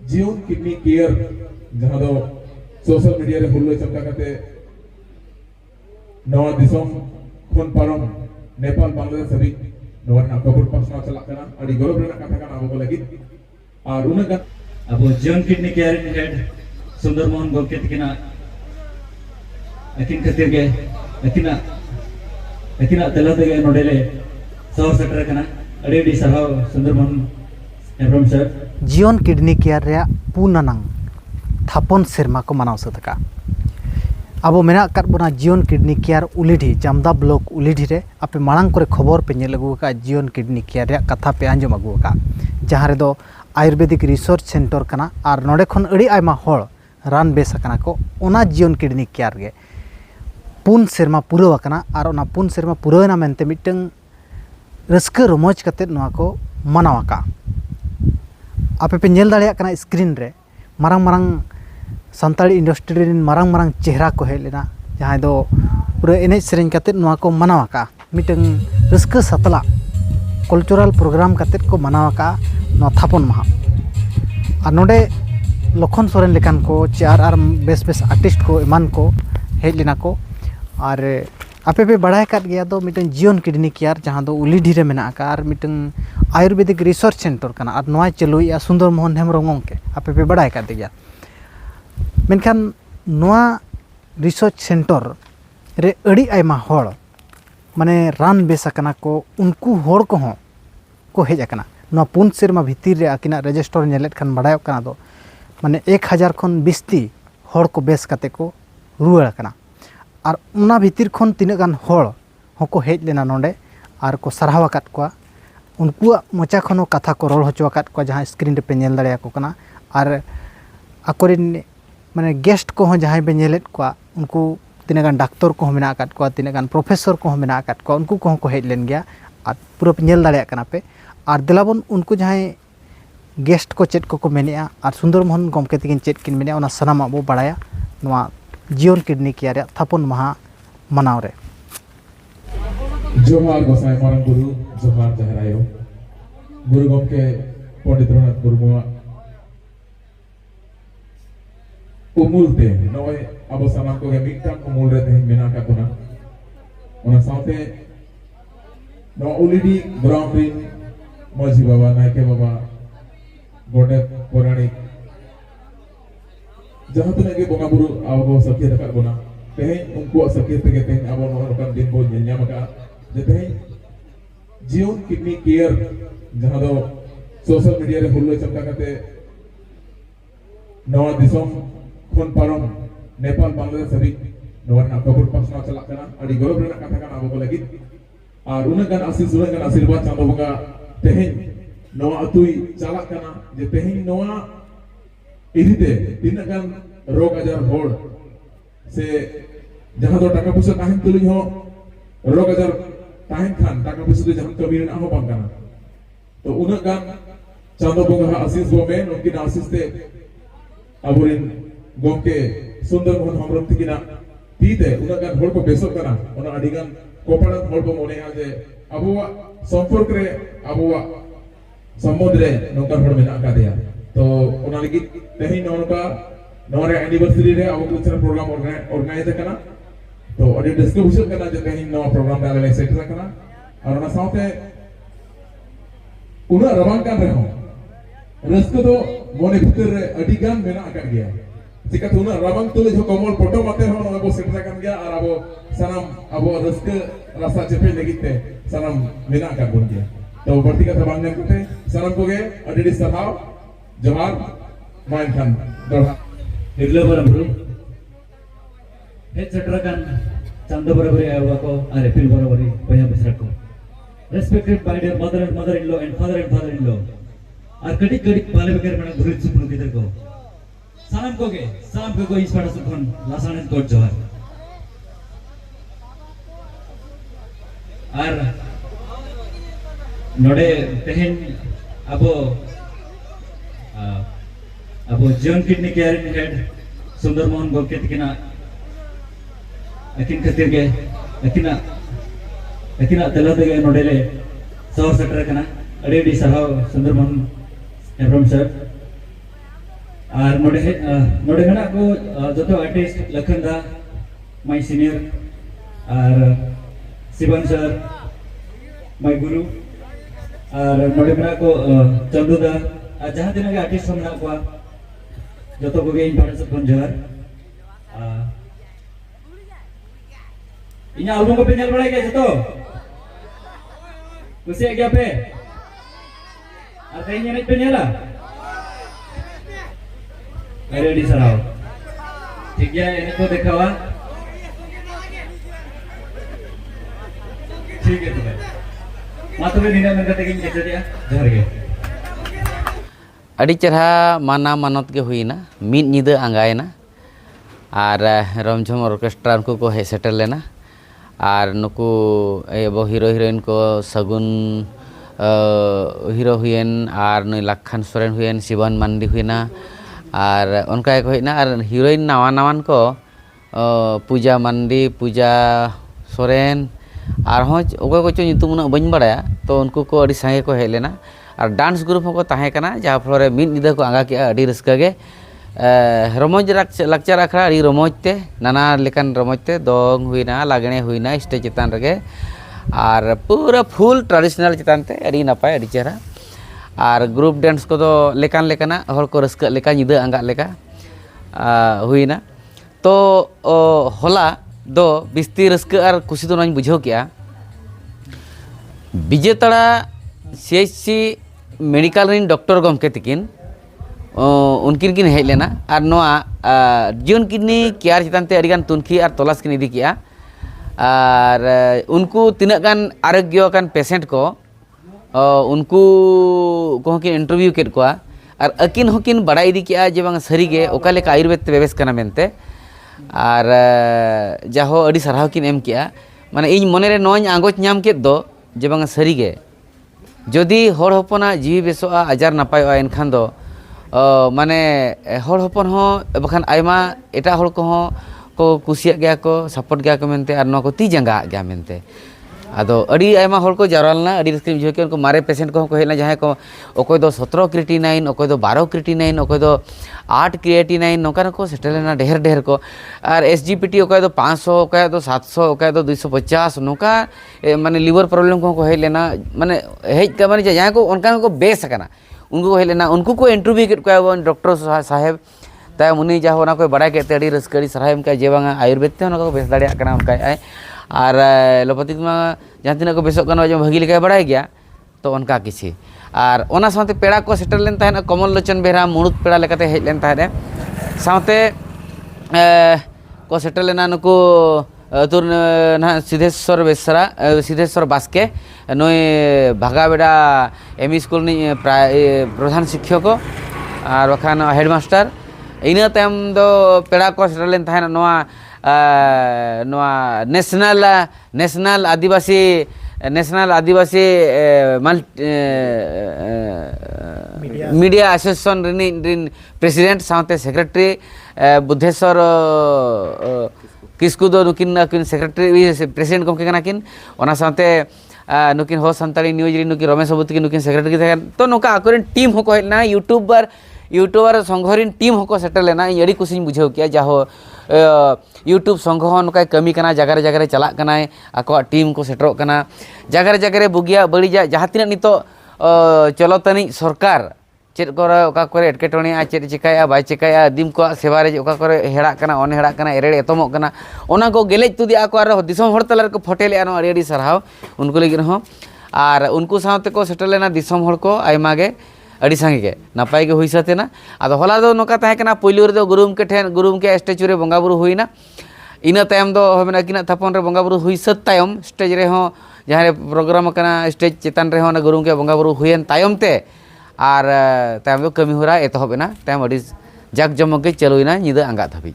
जीवन kidney care जहां दो सोशल मीडिया रे हुल्लो चमका करते नवा दिसोम खन पारम नेपाल बांग्लादेश हबी नवा ना कबुर पासना चला करना अड़ी गौरव रेना कथा करना आबो लगी और उनका अब जीवन किडनी केयर इन हेड सुंदर मोहन गोके तकिना अकिन खातिर के अकिना तला तेगे नोडेले सौ सेटर करना अड़ी सहाव सुंदर मोहन एब्रम सर जीवन किडनी केयर रे पुनानांग थापन सेरमा को मनाव सदका अब मेना कर बना जीवन किडनी केयर उलिढी जामदा ब्लॉक उलिढी रे आपे मांग करे खबर पे नेल अगु का जीवन किडनी केयर रे कथा पे आंजम अगु का जहां रे दो आयुर्वेदिक रिसर्च सेंटर कना और नोडे खन अड़ी आयमा होड़ रान बेस कना को ओना जीवन किडनी केयर गे पुन सेरमा पुरव कना और ओना पुन सेरमा पुरवना मेनते मिटंग रस्क रमोज कते नवा को मनावका आपे पे नेल दाड़िया कना स्क्रीन रे मारंग मारंग सानताड़ी इंडस्ट्री रे मारंग मारंग चेहरा को हेज लेना जहां दो पूरा एनेज सेरेंज कते नवा को मनावका मिटंग रस्क सतला कल्चरल प्रोग्राम कते को मनावका नवा थापन महा और नोडे लखन सोरेन लेकान को चार बेस बेस आर्टिस्ट को ईमान को हेज लेना को और आपे पे बड़ा कर गया तो मिटन जीवन किडनी केयर जहां दो उलिढी रे मेना का और मिटन आयुर्वेदिक रिसर्च सेंटर कना और नवा चलुया सुंदर मोहन हेमरम के आपे पे बड़ा कर दिया मेनखान नवा रिसर्च सेंटर रे अड़ी आयमा होड़ माने रान बेस कना को उनको होड़ को हो को हेज कना नवा पुन सेरमा भीतर रे आकिना रजिस्टर नेलेट खान बड़ा कना दो माने 1000 खन बिस्ती होड़ को बेस कते को रुआड़ कना और उना भीतर खन तीना गान होड़ होको हेज लेना नोंडे और को सरहाव आकात को उनको मोचा खनो कथा को रोल होचो आकात को जहां स्क्रीन रे पे नेल दाड़िया को कना और अकोरिन माने गेस्ट को जहां पे नेलेट को उनको तीना गान डॉक्टर को मेना आकात को तीना गान प्रोफेसर को मेना आकात को उनको को हेज लेन गया और पूरा पे नेल दाड़िया कना पे और दिलाबन उनको जहां गेस्ट को चेट को मेनेआ और सुंदर मोहन गमके तकिन चेट किन मेनेआ सनामा बो बड़ाया नवा जीवन किडनी केयर थापन महा मनाव रे जोहार गोसाई मारंग गुरु जोहार जहरायो गुरु गमके पंडित रघुनाथ मुर्मू उमुलते नय अब सामान को मिटन उमुल रे तेहन मेना का कोना ओना साथे नो उलिडी ग्राउंड रिन मजी बाबा नायके बाबा गोडे पौराणिक जहां तक के बोंगा बुरु आबो सखिय तक बोना तेहन उनको सखिय तक तेहन आबो नोकन दिन बो ᱧᱮᱧᱟᱢ का जे तेहन जीवन किडनी केयर जहां दो सोशल मीडिया रे हुल्लो चमका करते नवा दिसोम खन पारम नेपाल बांग्लादेश हबी नवा ना कबुर पासना चला करना अड़ी गौरव रेना कथा करना आबो लगी और उनगान आशीष उनगान आशीर्वाद चांदो बंगा तेहन नवा अतुई चला करना जे तेहन नवा इदिते तीना गान रोग आजार होड़ से जहां दो टाका पैसा ताहन तुलिन हो रोग आजार ताहन खान टाका पैसा दो जहां कमी ना हो बांगना तो उना गान चांदो बंगा आशीष बो मेन उनकी आशीष ते अबुरिन गोमके सुंदर मोहन हमरम तिकिना तीते उना गान होड़ को बेसो करा उना अडिगान कोपड़न होड़ को मोने आ जे अबुवा संपर्क रे अबुवा समुद्रे नोकर होड़ मेना का दिया तो उना लगी तेहन नोका नोरे एनिवर्सरी रे अब कल्चरल प्रोग्राम ऑर्गेनाइज करना तो अडी डिस्कशन करना जे तेहन नो प्रोग्राम डाले सेट करना और उना साथे उना रवान का रहो रस्को तो मोने भीतर रे अडी गान मेना का गया चिका तुना रवान तुले जो कमल फोटो माते हो नो अब सेट कर गया और अब सनम अब रस्क रास्ता चेपे लगिते सनम मेना का बन गया तो बढ़ती का बांगने कुते सनम को गे अडी सहाव जोहार माइन खान दोहा निर्लो बरबरू हेड सेटरकन चंदो बरबरी आवा को अरे पिल बरबरी भैया बसरा को respected bye there mother in law and father in law और कड़ी कड़ी पाले बगैर मना गुरु सुपनो किधर को सालाम को इस पाड़ा सुखन लासाने कोट जोहार और नोडे तेहन अब जीवन किडनी केयर इन हेड सुंदर मोहन गोके तकिना अकिन खातिर के अकिना तला तेगे नोडेले सौ सेटर कना अड़ी सहाव सुंदर मोहन एब्रम सर और नोडे मेना को जो आर्टिस्ट लखन दा माय सीनियर और शिवन सर माय गुरु और नोडे मेना को चंदू दा और जहाँ दिन आर्टिस्ट हम मेना को जो को इन पाड़ा से जोहार इन्हें एल्बम को पे नेल बड़ा गया जो कुछ गया पे और कहीं नहीं पे नेला रेडी सराव ठीक है इन्हें को देखा हुआ ठीक है तो भाई माँ तुम्हें निना में करते किन कैसे दिया जोहार गया अड़ी चरहा माना मानत के हुई ना मिद निद आंगायना और रमझम ऑर्केस्ट्रा उनको को हे सेटल लेना और नुकु एबो हीरो हीरोइन को सगुन हीरो हुएन और नुई लखन सोरेन हुएन शिवन मांडी हुईना और उनका एक हुईना और हीरोइन नावा नावान को पूजा मांडी पूजा सोरेन और हों ओका को चो ᱧᱩᱛᱩᱢ उना बन बड़ाया तो उनको को अड़ी संगे को हेज लेना और डांस ग्रुप को ताहे कना जहाँ फलोरे मिद निदा को आंगा के अड़ी रस्का गे रमोज लाक्चर आखड़ा अड़ी रमोजते नाना लेकान रमोजते दोंग हुईना लागणे हुईना स्टेज चितान रगे और पूरा फुल ट्रेडिशनल चितान ते अड़ी नपाय अड़ी चेहरा और ग्रुप डांस को तो लेकान लेकाना हर को रस्का लेका निदा आंगा लेका हुईना तो होला दो बिस्ती रस्का और खुशी तो नाइन बुझो किया विजेतड़ा CHC मेडिकल रिन डॉक्टर गमके तकिन उनकिन किन हेज लेना और नोआ जीवन किडनी केयर चितान ते अड़ीगान तुनखी और तलाश किन इदी किया और उनको तिनाग गान आरोग्य कान पेशेंट को उनको को किन इंटरव्यू केट को और अकिन होकिन बड़ा इदी किया जे बांग सरीगे ओका लेका आयुर्वेद ते बेबेस कना मेनते और जाहो अड़ी सराह किन एम किया माने इन मने रे नोñ आंगोच नाम केत दो जे बांग सरीगे जदि हर हपना जीवी बेसोआ आजार नापायोआ एनखान दो माने हर हपन हो बखान आयमा एटा हर को को कुसिया गया को सपोर्ट गया को मेनते और नो को ती जंगा गया मेनते आदो अड़ी आयमा हर को जारलना अड़ी रस्के बुझो के उनको मारे पेशेंट को हेलना जहां को ओकोय दो 17 क्रिएटिनाइन ओकोय दो 12 क्रिएटिनाइन ओकोय दो 8 क्रिएटिनाइन नोका को सेटलना ढेर ढेर को और SGPT ओकोय दो 500 ओकोय दो 700 ओकोय दो 250 नोका माने लिवर प्रॉब्लम को हेलना माने हेज का माने जहां को उनका को बेस कना उनको हेलना उनको को इंटरव्यू के को डॉक्टर साहेब ताय मुनि जा होना कोई बड़ा के अड़ी रस्कड़ी सराहम का जे बांगा आयुर्वेद ते को बेस दाड़िया कना उनका और लोपति जहाँ तीन को बेसों भागी लेके बड़ा गया तो उनका किसी और ओना साथे पेड़ा को सेटल लेन ताहेना कमल लोचन बेहरा मुणुत पेड़ा लेकाते हेज लेन ताहे साथे को सेटल लेना नुको तुर ना सिद्धेश्वर बेसरा सिद्धेश्वर बास्के नई भागाबेड़ा एम स्कूल प्रधान शिक्षक और बखान हेडमास्टर इना तायम दो पेड़ा को सेटल लेन ताहेना नोआ नेशनल आदिवासी मीडिया एसोसिएशन रिन प्रेसिडेंट साथे सेक्रेटरी बुद्धेश्वर किस्कू दो नुकिन सेक्रेटरी प्रेसिडेंट गमके कना किन ओना साथे नुकिन हो संताली न्यूज रि नुकिन रमेश अबुती नुकिन सेक्रेटरी तो नोका आकोरेन टीम होको हेलना यूट्यूबर संघरिन टीम होको सेटल लेना अड़ी कुछ बुझाव किया जाहो यूट्यूब संघ नौका कमी कना जगह जगह चला कना आको टीम को सेटरों कना जगह बुगिया बड़ीजा जहाँ तीन नितो चलो तनी सरकार चेक को एटकेटोणे चेक चिकाया बै चिकाया दिम को सेवारे ओका हेड़ा कना अन हेड़ा कना एरेड़ एतमोग कना ओना को गेलेज तुदी आको आरो दिसम हर तलार को फटेले नो अड़ी सराव उनको लगी हो और उनको साथे को सेटल लेना दिसम हर को आयमा गे अड़ी संगे के नपाय के हुई सतेना आदो होला दो नोका ताहे कना पहिलो रे दो गुरुम के ठेन गुरुम के स्टेचू रे बंगा बुरु हुईना इना तायम दो होबेना किना थापन रे बंगा बुरु हुई सत तायम स्टेज रे हो जहां रे प्रोग्राम कना स्टेज चेतन रे हो ना गुरुम के बंगा बुरु हुईन तायम ते और तायम दो कमी होरा एतहबेना तायम अड़ी जाक जमक के चलुइना निदा आंगा धाबी